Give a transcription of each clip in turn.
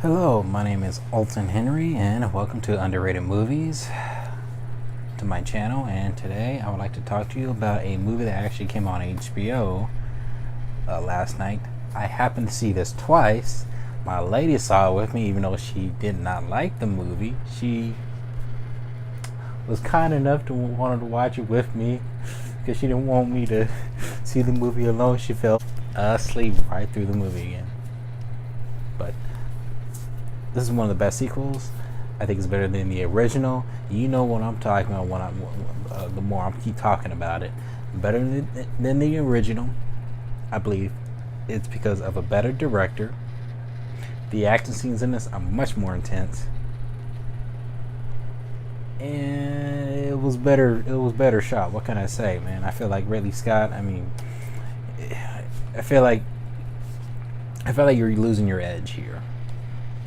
Hello, my name is Alton Henry, and welcome to Underrated Movies, to my channel. And today I would like to talk to you about a movie that actually came on HBO last night. I happened to see this twice. My lady saw it with me, even though she did not like the movie. She was kind enough to wanted to watch it with me because she didn't want me to see the movie alone. She fell asleep right through the movie again. But this is one of the best sequels. I think it's better than the original. You know what I'm talking about the more I keep talking about it. Better than the original, I believe. It's because of a better director. The action scenes in this are much more intense. And it was better shot. What can I say, man? I feel like Ridley Scott, I feel like you're losing your edge here.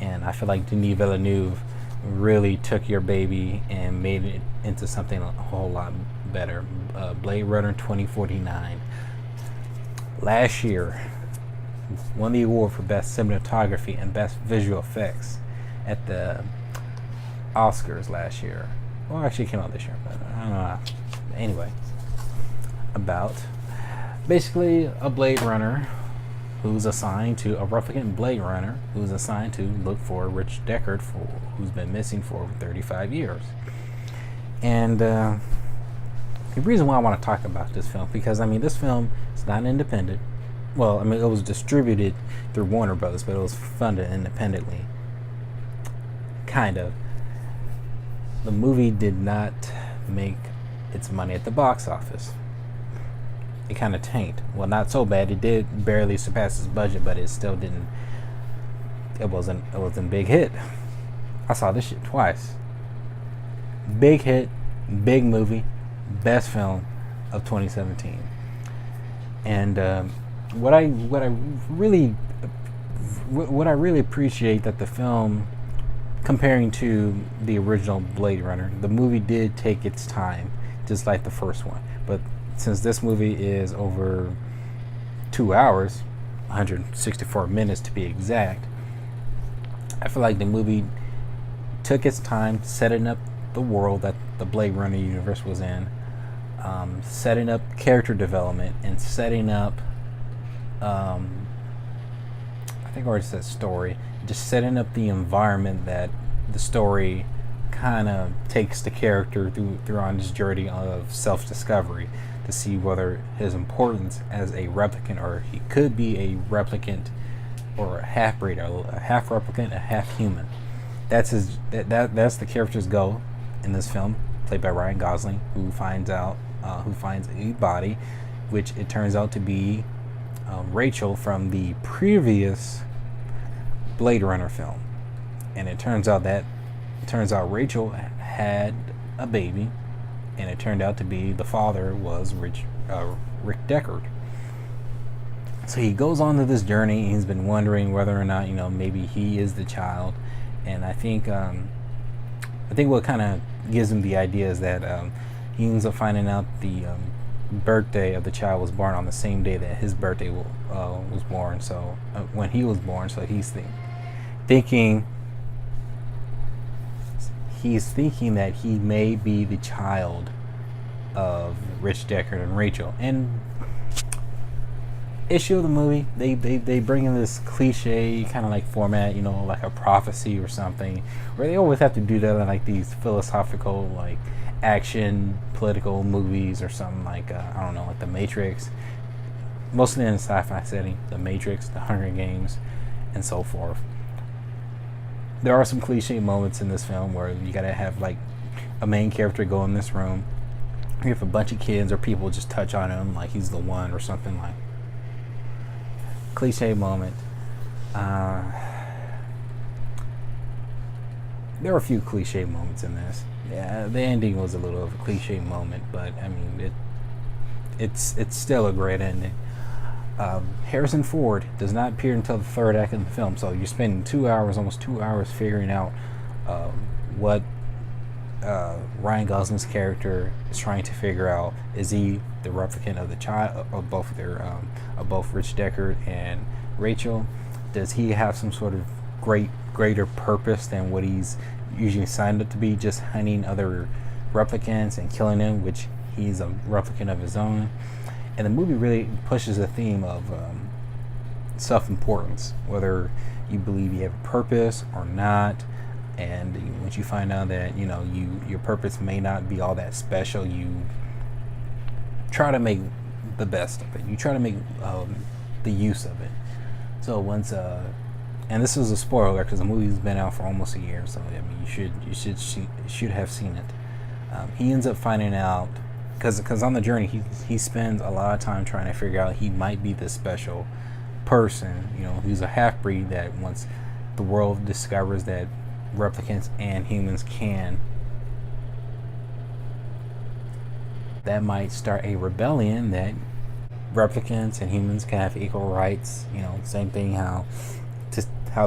And I feel like Denis Villeneuve really took your baby and made it into something a whole lot better. Blade Runner 2049. Last year, won the award for Best Cinematography and Best Visual Effects at the Oscars last year. Well, actually it came out this year, but I don't know. Anyway, about basically a Blade Runner who's assigned to a replicant Blade Runner who's assigned to look for Rich Deckard, who's been missing for over 35 years. And the reason why I want to talk about this film, because this film is not independent. Well, it was distributed through Warner Brothers, but it was funded independently. Kind of. The movie did not make its money at the box office. It kind of tanked. Well, not so bad. It did barely surpass its budget, but it still didn't. It wasn't a big hit. I saw this shit twice. Big hit, big movie, best film of 2017. And what I really appreciate that the film, comparing to the original Blade Runner, the movie did take its time, just like the first one. But since this movie is over 2 hours, 164 minutes to be exact, I feel like the movie took its time setting up the world that the Blade Runner universe was in, setting up character development, and setting up, I think I already said story, just setting up the environment that the story kind of takes the character through on this journey of self-discovery, to see whether his importance as a replicant, or he could be a replicant or a half-breed, or a half replicant, a half human. That's that's the character's goal in this film, played by Ryan Gosling, who finds a body, which it turns out to be Rachel from the previous Blade Runner film. And it turns out Rachel had a baby, and it turned out to be the father was Rick Deckard. So he goes on to this journey, and he's been wondering whether or not, maybe he is the child. And I think what kind of gives him the idea is that he ends up finding out the birthday of the child was born on the same day that his birthday was born. So when he was born, so he's thinking that he may be the child of Rich Deckard and Rachel. And issue of the movie, they bring in this cliche kind of like format, like a prophecy or something, where they always have to do that in like these philosophical, like action political movies or something, like I don't know, like The Matrix, mostly in a sci-fi setting, The Matrix, The Hunger Games, and so forth. There are some cliche moments in this film where you gotta have like a main character go in this room. You have a bunch of kids or people just touch on him like he's the one or something, like cliche moment. There were a few cliche moments in this. Yeah, the ending was a little of a cliche moment, but it's still a great ending. Harrison Ford does not appear until the third act of the film, so you're spending almost 2 hours figuring out what Ryan Gosling's character is trying to figure out. Is he the replicant of the child of both Rich Deckard and Rachel? Does he have some sort of greater purpose than what he's usually signed up to be, just hunting other replicants and killing them, which he's a replicant of his own. And the movie really pushes the theme of self-importance, whether you believe you have a purpose or not. And once you find out that your purpose may not be all that special, you try to make the best of it. You try to make the use of it. So once and this is a spoiler because the movie's been out for almost a year, so I mean you should have seen it. He ends up finding out because on the journey he spends a lot of time trying to figure out he might be this special person. He's a half-breed that once the world discovers that replicants and humans that might start a rebellion that replicants and humans can have equal rights. Same thing how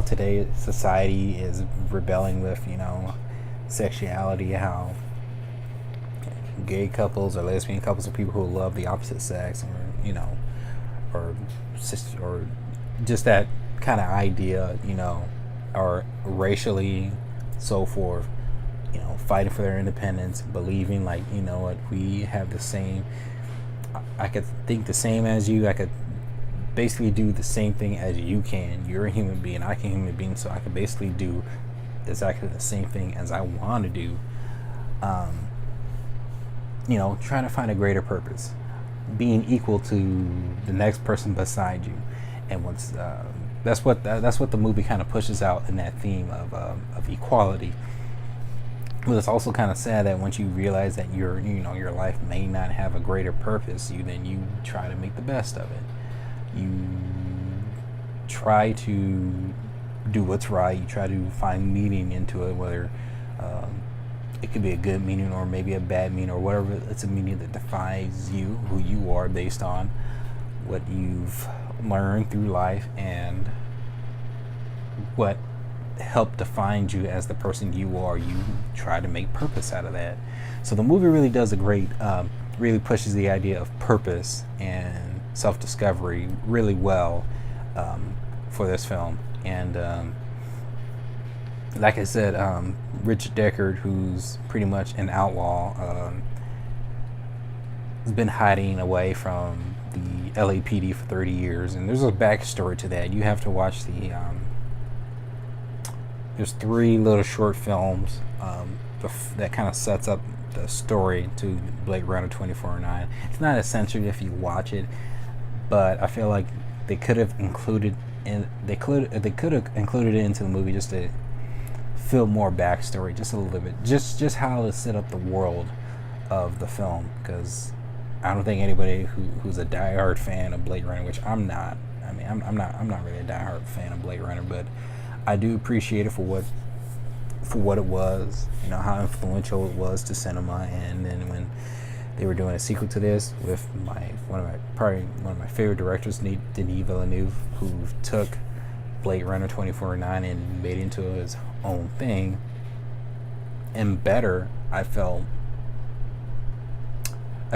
today society is rebelling with sexuality, how gay couples or lesbian couples or people who love the opposite sex, or just that kind of idea, or racially so forth, fighting for their independence, believing like, what, we have the same, I could think the same as you, I could basically do the same thing as you can. You're a human being, I can human being, so I could basically do exactly the same thing as I want to do. Trying to find a greater purpose, being equal to the next person beside you. And once that's what the movie kind of pushes out in that theme of equality. But it's also kind of sad that once you realize that your life may not have a greater purpose, then you try to make the best of it. You try to do what's right. You try to find meaning into it, whether it could be a good meaning or maybe a bad meaning or whatever. It's a meaning that defines you, who you are, based on what you've learned through life and what helped define you as the person you are. You try to make purpose out of that. So the movie really does a great, really pushes the idea of purpose and self-discovery really well for this film. And like I said, Richard Deckard, who's pretty much an outlaw, has been hiding away from the LAPD for 30 years, and there's a backstory to that. You have to watch the there's 3 little short films that kind of sets up the story to Blade Runner 2049. It's not essential if you watch it, but I feel like they could have included they could have included it into the movie just to feel more backstory, just a little bit, just how to set up the world of the film, because I don't think anybody who's a diehard fan of Blade Runner, which I'm not. I mean, I'm not really a diehard fan of Blade Runner, but I do appreciate it for what it was, how influential it was to cinema. And then when they were doing a sequel to this with one of my favorite directors, Denis Villeneuve, who took Blade Runner 2049 and made it into his own thing and better, I felt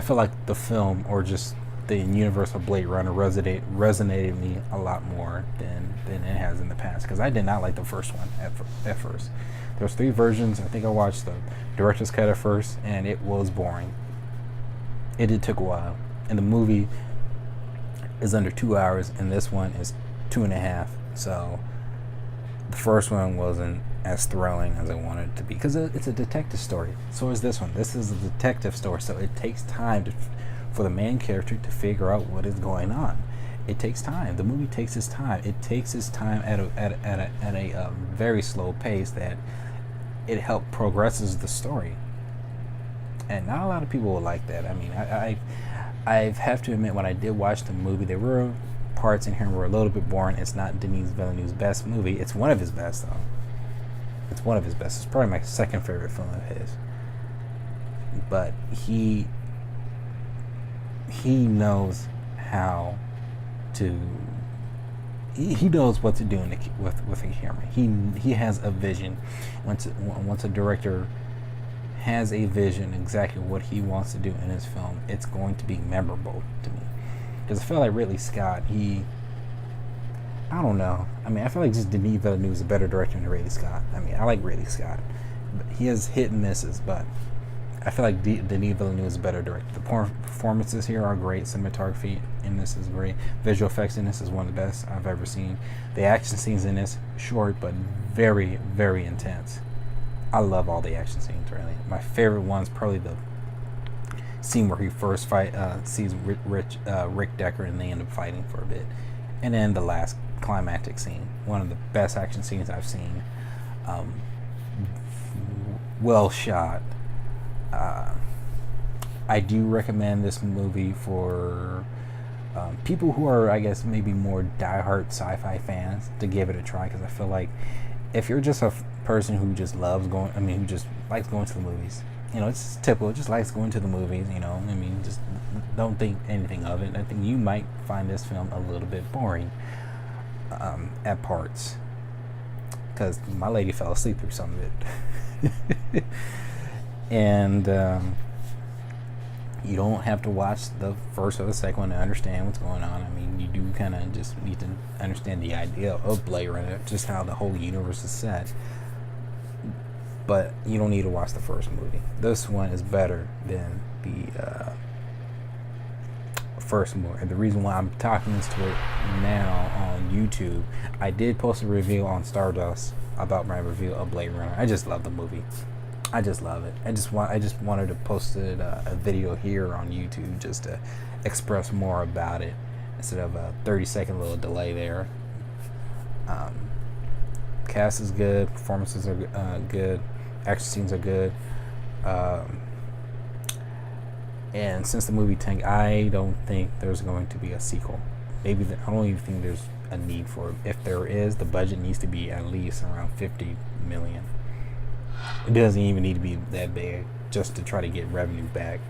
like the film, or just the universe of Blade Runner, resonated me a lot more than it has in the past, because I did not like the first one at first. There's 3 versions. I think I watched the director's cut at first, and it was boring. It took a while, and the movie is under 2 hours, and this one is 2.5. So the first one wasn't as thrilling as I wanted it to be, because it's a detective story. So is this one. This is a detective story, so it takes time for the main character to figure out what is going on. It takes time. The movie takes its time. It takes its time at a very slow pace that it helps progresses the story. And not a lot of people will like that. I mean, I have to admit, when I did watch the movie, there were parts in here were a little bit boring. It's not Denis Villeneuve's best movie. It's one of his best, though. It's one of his best. It's probably my second favorite film of his. But he knows how to. He knows what to do with a camera. He has a vision. Once a director has a vision exactly what he wants to do in his film, it's going to be memorable to me. Because I feel like Ridley Scott, I don't know. I mean, I feel like just Denis Villeneuve is a better director than Ridley Scott. I mean, I like Ridley Scott. He has hit and misses, but I feel like Denis Villeneuve is a better director. The performances here are great. Cinematography in this is great. Visual effects in this is one of the best I've ever seen. The action scenes in this, short but very, very intense. I love all the action scenes, really. My favorite one's probably the scene where he first sees Rick Decker and they end up fighting for a bit. And then the last climactic scene, one of the best action scenes I've seen. Well shot. I do recommend this movie for people who are, I guess, maybe more diehard sci-fi fans to give it a try, because I feel like if you're just a person who just loves going, I mean, who just likes going to the movies, you know, it's typical, just likes going to the movies, you know, I mean, just don't think anything of it. I think you might find this film a little bit boring at parts, because my lady fell asleep through some of it. And you don't have to watch the first or the second one to understand what's going on. I mean, you do kind of just need to understand the idea of Blade Runner, just how the whole universe is set. But you don't need to watch the first movie. This one is better than the first movie. And the reason why I'm talking this to it now on YouTube, I did post a review on Stardust about my review of Blade Runner. I just love the movie. I just love it. I just wanted to post a video here on YouTube just to express more about it instead of a 30-second little delay there. Cast is good, performances are good, action scenes are good, and since the movie tanked, I don't think there's going to be a sequel. I don't even think there's a need for it. If there is, the budget needs to be at least around $50 million. It doesn't even need to be that big just to try to get revenue back.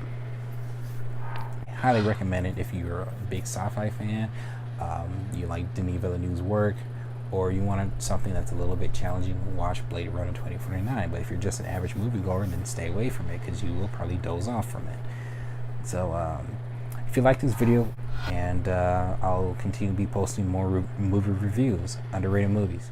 Highly recommend it if you're a big sci-fi fan, you like Denis Villeneuve's work, or you want something that's a little bit challenging. Watch Blade Runner 2049. But if you're just an average moviegoer, then stay away from it, because you will probably doze off from it. So if you like this video, and I'll continue to be posting more movie reviews, underrated movies.